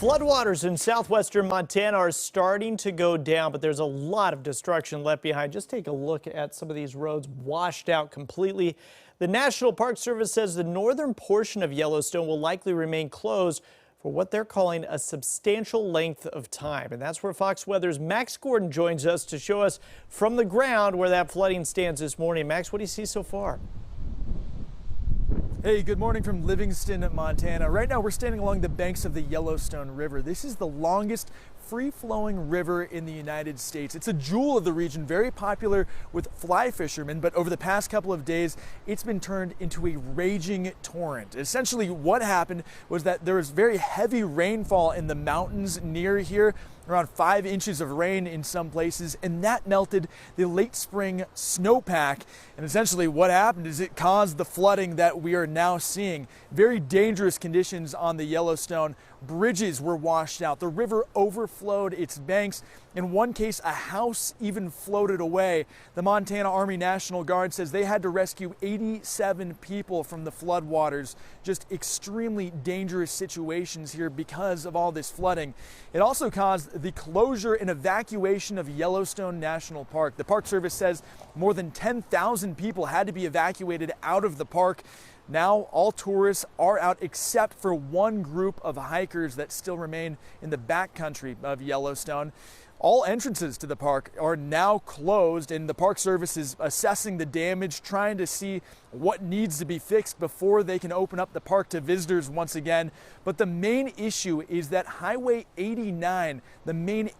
Floodwaters in southwestern Montana are starting to go down, but there's a lot of destruction left behind. Just take a look at some of these roads washed out completely. The National Park Service says the northern portion of Yellowstone will likely remain closed for what they're calling a substantial length of time. And that's where Fox Weather's Max Gordon joins us to show us from the ground where that flooding stands this morning. Max, what do you see so far? Hey, good morning from Livingston, Montana. Right now we're standing along the banks of the Yellowstone River. This is the longest free-flowing river in the United States. It's a jewel of the region, very popular with fly fishermen, but over the past couple of days, it's been turned into a raging torrent. Essentially, what happened was that there was very heavy rainfall in the mountains near here, around 5 inches of rain in some places, and that melted the late spring snowpack. And essentially what happened is it caused the flooding that we are now seeing. Very dangerous conditions on the Yellowstone. Bridges were washed out. The river overflowed its banks. In one case, a house even floated away. The Montana Army National Guard says they had to rescue 87 people from the floodwaters. Just extremely dangerous situations here because of all this flooding. It also caused the closure and evacuation of Yellowstone National Park. The Park Service says more than 10,000 people had to be evacuated out of the park. Now all tourists are out except for one group of hikers that still remain in the backcountry of Yellowstone. All entrances to the park are now closed, and the Park Service is assessing the damage, trying to see what needs to be fixed before they can open up the park to visitors once again. But the main issue is that Highway 89, the main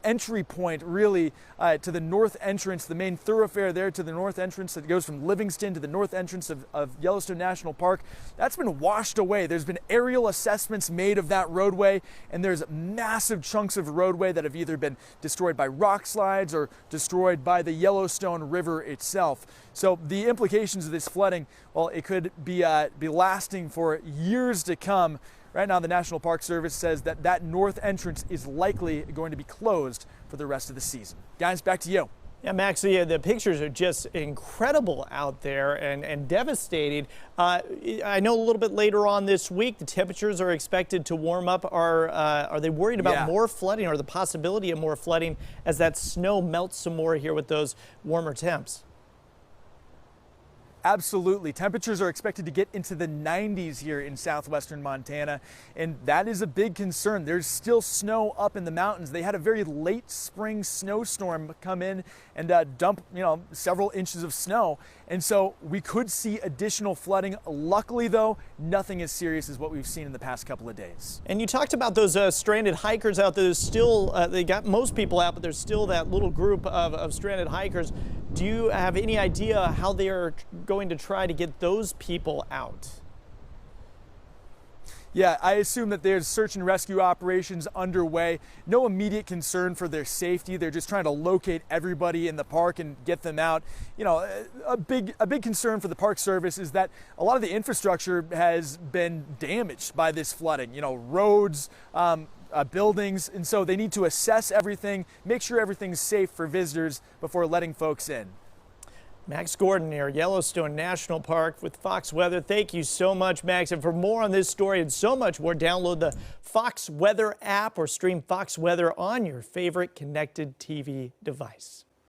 entry point really to the north entrance, the main thoroughfare there to the north entrance that goes from Livingston to the north entrance of Yellowstone National Park, that's been washed away. There's been aerial assessments made of that roadway, and there's massive chunks of roadway that have either been destroyed by rock slides or destroyed by the Yellowstone River itself. So the implications of this flooding, well, it could be lasting for years to come. Right now, the National Park Service says that that north entrance is likely going to be closed for the rest of the season. Guys, back to you. Yeah, Max, the pictures are just incredible out there and devastating. I know a little bit later on this week, the temperatures are expected to warm up. Are they worried about more flooding or the possibility of more flooding as that snow melts some more here with those warmer temps? Absolutely. Temperatures are expected to get into the 90s here in southwestern Montana, and that is a big concern. There's still snow up in the mountains. They had a very late spring snowstorm come in and dump, several inches of snow, and so we could see additional flooding. Luckily, though, nothing as serious as what we've seen in the past couple of days. And you talked about those stranded hikers out there. There's still, they got most people out, but there's still that little group of stranded hikers. Do you have any idea how they are going to try to get those people out? Yeah, I assume that there's search and rescue operations underway. No immediate concern for their safety. They're just trying to locate everybody in the park and get them out. A big concern for the Park Service is that a lot of the infrastructure has been damaged by this flooding. Roads, buildings, and so they need to assess everything, make sure everything's safe for visitors before letting folks in. Max Gordon near Yellowstone National Park with Fox Weather. Thank you so much, Max. And for more on this story and so much more, download the Fox Weather app or stream Fox Weather on your favorite connected TV device.